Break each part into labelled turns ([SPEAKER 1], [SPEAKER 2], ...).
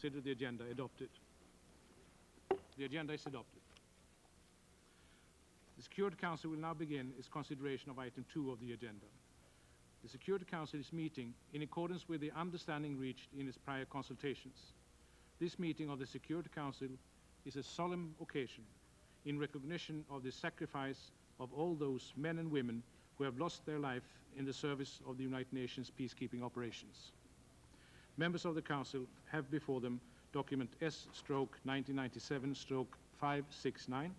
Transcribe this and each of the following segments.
[SPEAKER 1] Consider the agenda adopted. The agenda is adopted. The Security Council will now begin its consideration of item 2 of the agenda. The Security Council is meeting in accordance with the understanding reached in its prior consultations. This meeting of the Security Council is a solemn occasion in recognition of the sacrifice of all those men and women who have lost their life in the service of the United Nations peacekeeping operations. Members of the Council have before them document S/1997/569,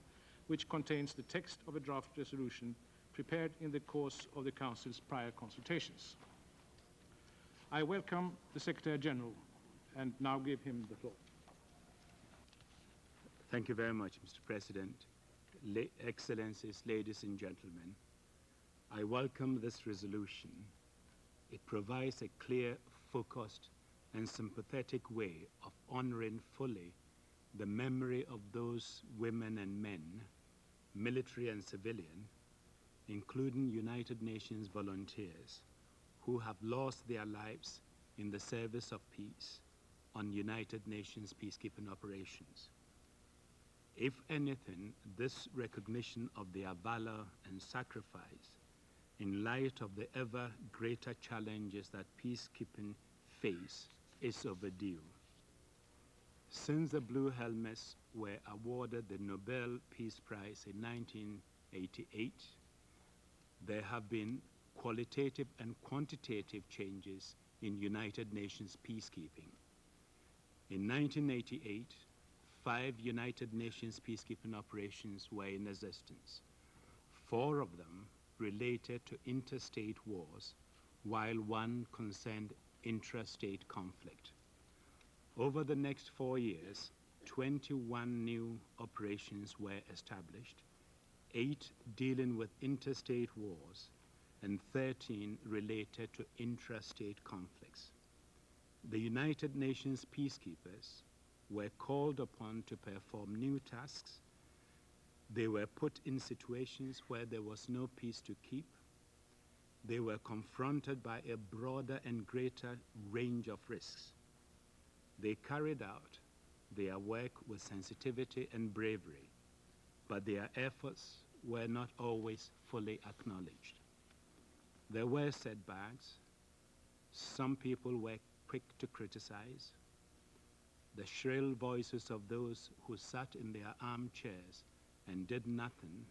[SPEAKER 1] which contains the text of a draft resolution prepared in the course of the Council's prior consultations. I welcome the Secretary General and now give him the floor.
[SPEAKER 2] Thank you very much, Mr. President. Excellencies, ladies and gentlemen, I welcome this resolution. It provides a clear, focused, and sympathetic way of honoring fully the memory of those women and men, military and civilian, including United Nations volunteers, who have lost their lives in the service of peace on United Nations peacekeeping operations. If anything, this recognition of their valor and sacrifice in light of the ever greater challenges that peacekeeping face is overdue. Since the Blue Helmets were awarded the Nobel Peace Prize in 1988, there have been qualitative and quantitative changes in United Nations peacekeeping. In 1988, 5 United Nations peacekeeping operations were in existence. 4 of them related to interstate wars, while 1 concerned intrastate conflict. Over the next 4 years, 21 new operations were established, 8 dealing with interstate wars, and 13 related to intrastate conflicts. The United Nations peacekeepers were called upon to perform new tasks. They were put in situations where there was no peace to keep. They were confronted by a broader and greater range of risks. They carried out their work with sensitivity and bravery, but their efforts were not always fully acknowledged. There were setbacks. Some people were quick to criticize. The shrill voices of those who sat in their armchairs and did nothing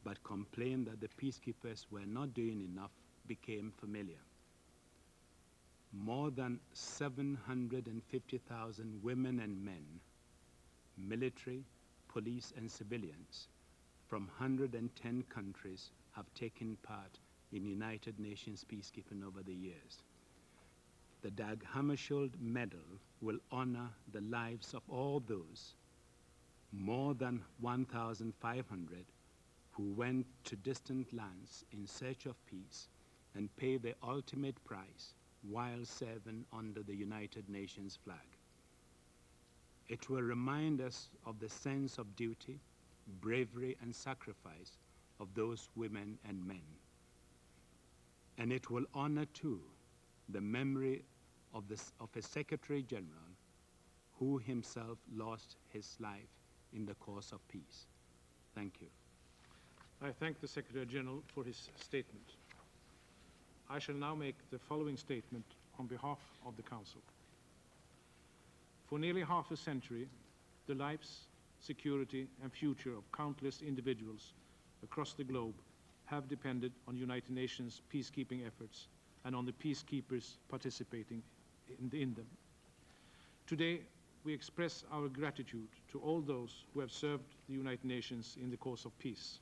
[SPEAKER 2] but complained that the peacekeepers were not doing enough became familiar. More than 750,000 women and men, military, police, and civilians from 110 countries have taken part in United Nations peacekeeping over the years. The Dag Hammarskjöld Medal will honor the lives of all those, more than 1,500, who went to distant lands in search of peace and paid the ultimate price while serving under the United Nations flag. It will remind us of the sense of duty, bravery, and sacrifice of those women and men. And it will honor, too, the memory of a Secretary General who himself lost his life in the cause of peace. Thank you.
[SPEAKER 1] I thank the Secretary General for his statement. I shall now make the following statement on behalf of the Council. For nearly half a century, the lives, security, and future of countless individuals across the globe have depended on United Nations peacekeeping efforts and on the peacekeepers participating in them. Today, we express our gratitude to all those who have served the United Nations in the cause of peace.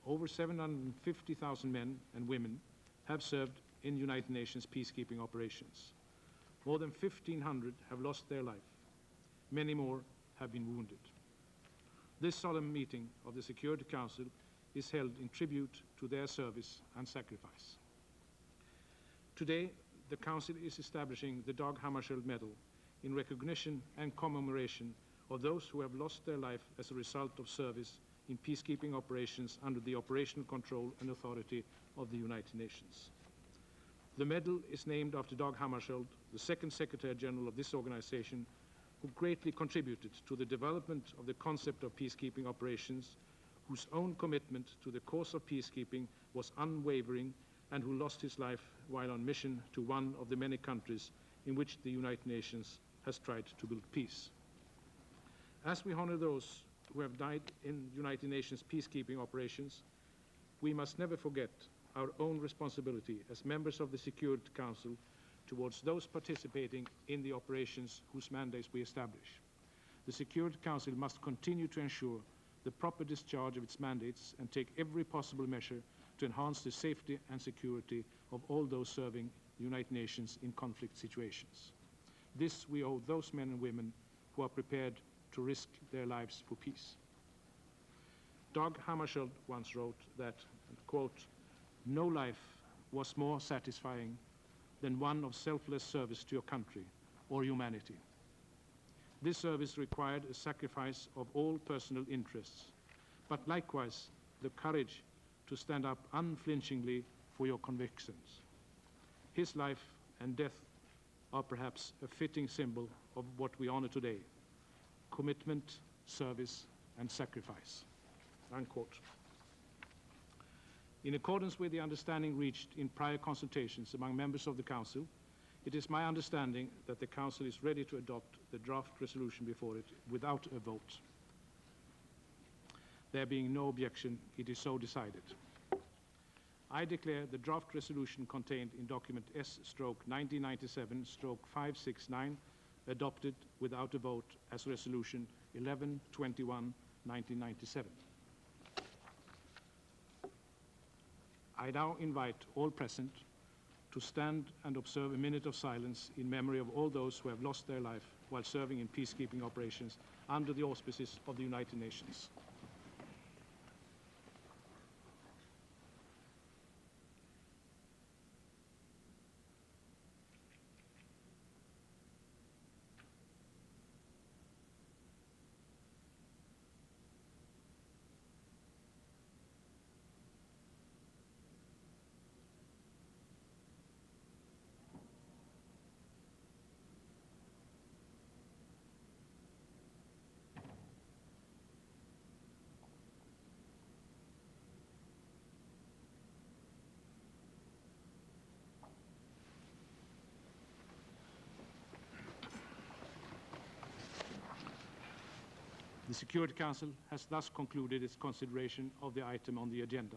[SPEAKER 1] Over 750,000 men and women have served in United Nations peacekeeping operations. More than 1,500 have lost their life. Many more have been wounded. This solemn meeting of the Security Council is held in tribute to their service and sacrifice. Today, the Council is establishing the Dag Hammarskjöld Medal in recognition and commemoration of those who have lost their life as a result of service in peacekeeping operations under the operational control and authority of the United Nations. The medal is named after Dag Hammarskjöld, the second Secretary General of this organization, who greatly contributed to the development of the concept of peacekeeping operations, whose own commitment to the cause of peacekeeping was unwavering, and who lost his life while on mission to one of the many countries in which the United Nations has tried to build peace. As we honor those who have died in United Nations peacekeeping operations, we must never forget our own responsibility as members of the Security Council towards those participating in the operations whose mandates we establish. The Security Council must continue to ensure the proper discharge of its mandates and take every possible measure to enhance the safety and security of all those serving the United Nations in conflict situations. This we owe those men and women who are prepared to risk their lives for peace. Dag Hammarskjöld once wrote that, quote, "No life was more satisfying than one of selfless service to your country or humanity. This service required a sacrifice of all personal interests, but likewise the courage to stand up unflinchingly for your convictions. His life and death are perhaps a fitting symbol of what we honor today: commitment, service, and sacrifice." Unquote. In accordance with the understanding reached in prior consultations among members of the Council, it is my understanding that the Council is ready to adopt the draft resolution before it without a vote. There being no objection, it is so decided. I declare the draft resolution contained in document S/1997/569 adopted without a vote as resolution 11/21/1997. I now invite all present to stand and observe a minute of silence in memory of all those who have lost their life while serving in peacekeeping operations under the auspices of the United Nations. The Security Council has thus concluded its consideration of the item on the agenda.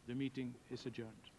[SPEAKER 1] The meeting is adjourned.